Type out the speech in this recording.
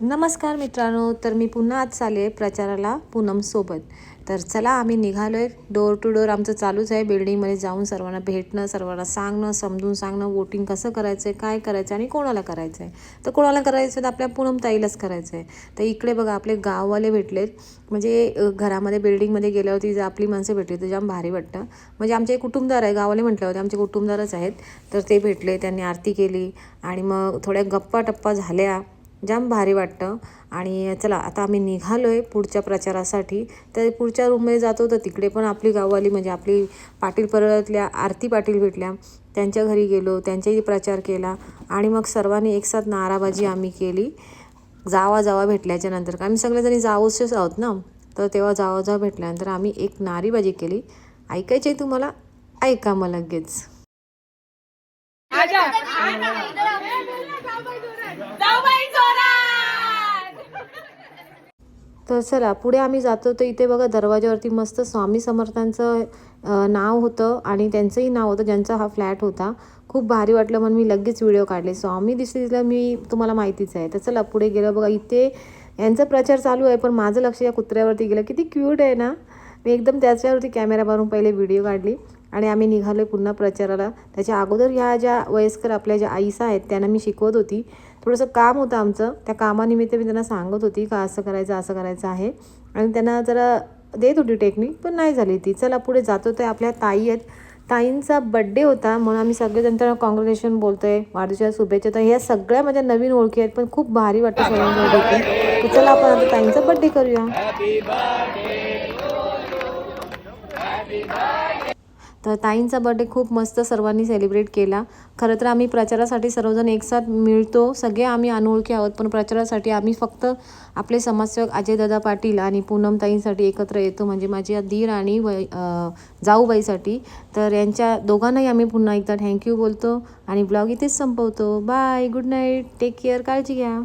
नमस्कार मित्रांनो, तर मी पुन्हा आज चालले आहे प्रचाराला पूनमसोबत. तर चला आम्ही निघालो आहे. डोर टू डोर आमचं चालूच आहे. बिल्डिंगमध्ये जाऊन सर्वांना भेटणं, सर्वांना सांगणं, समजून सांगणं, वोटिंग कसं करायचं आहे, काय करायचं आणि कोणाला करायचं आहे. तर कोणाला करायचं तर आपल्या पूनमताईलाच करायचं आहे. तर इकडे बघा आपले गाववाले भेटलेत. म्हणजे घरामध्ये बिल्डिंगमध्ये गेल्यावरती जर आपली माणसं भेटली तर जाम भारी वाटतं. म्हणजे आमचे कुटुंबदार आहे, गाववाले म्हटलं होते आमचे कुटुंबदारच आहेत. तर ते भेटले, त्यांनी आरती केली आणि मग थोड्या गप्पा टप्पा झाल्या. जाम भारी वाटतं. आणि चला आता आम्ही निघालो आहे पुढच्या प्रचारासाठी. तर पुढच्या रूममध्ये जातो तर तिकडे पण आपली गाववाली म्हणजे आपली पाटील परिवारातल्या आरती पाटील भेटल्या. त्यांच्या घरी गेलो, त्यांच्याही प्रचार केला आणि मग सर्वांनी एकसाथ नाराबाजी आम्ही केली. जावा भेटल्याच्या नंतर आम्ही सगळेजणी जावंच आहोत ना. तर तेव्हा जावा भेटल्यानंतर आम्ही एक नारीबाजी केली. ऐकायची आहे तुम्हाला? ऐका मग लगेच. तर चला पुढे आम्ही जातो तर इथे बघा दरवाजावरती मस्त स्वामी समर्थांचं नाव होतं आणि त्यांचंही नाव होतं, ज्यांचा हा फ्लॅट होता. खूप भारी वाटलं म्हणून मी लगेच व्हिडिओ काढले. स्वामी दिसलं मी तुम्हाला माहितीच आहे. तर चला पुढे गेलं बघा इथे यांचा प्रचार चालू आहे, पण माझं लक्ष या कुत्र्यावरती गेलं. किती क्यूट आहे ना. मी एकदम त्याच्यावरती कॅमेरा मारून पहिले व्हिडिओ काढली आणि आम्ही निघालो पुन्हा प्रचाराला. त्याच्या अगोदर ह्या ज्या वयस्कर आपल्या ज्या आईसा आहेत त्यांना मी शिकवत होती. थोडंसं काम होतं आमचं, त्या कामानिमित्त मी त्यांना सांगत होती का असं करायचं आहे आणि त्यांना जरा देत होती टेक्निक, पण नाही झाली ती. चला पुढे जातो तर आपल्या ताई आहेत. ताईंचा बड्डे होता म्हणून आम्ही सगळेजण त्यांना कॉंग्रॅच्युलेशन बोलतो आहे, वाढदिवसाच्या शुभेच्छा. तर ह्या सगळ्या माझ्या नवीन ओळखी आहेत, पण खूप भारी वाटतं सर्वांजवळ भेटून. तर चला आपण आता ताईंचा बड्डे करूया. तर ताईंचा बर्थडे खूप मस्त सर्वांनी सेलिब्रेट केला. खरं तर आम्ही प्रचारासाठी सर्वजण एकसाथ मिळतो, सगळे आम्ही अनोळखी आहोत, पण प्रचारासाठी आम्ही फक्त आपले समाजसेवक अजयदादा पाटील आणि पूनमताईंसाठी एकत्र येतो, म्हणजे माझ्या दीर आणि जाऊबाईसाठी. तर यांच्या दोघांनाही आम्ही पुन्हा एकदा थँक्यू बोलतो आणि ब्लॉग इथेच संपवतो. Bye, good night, take care, काळजी घ्या.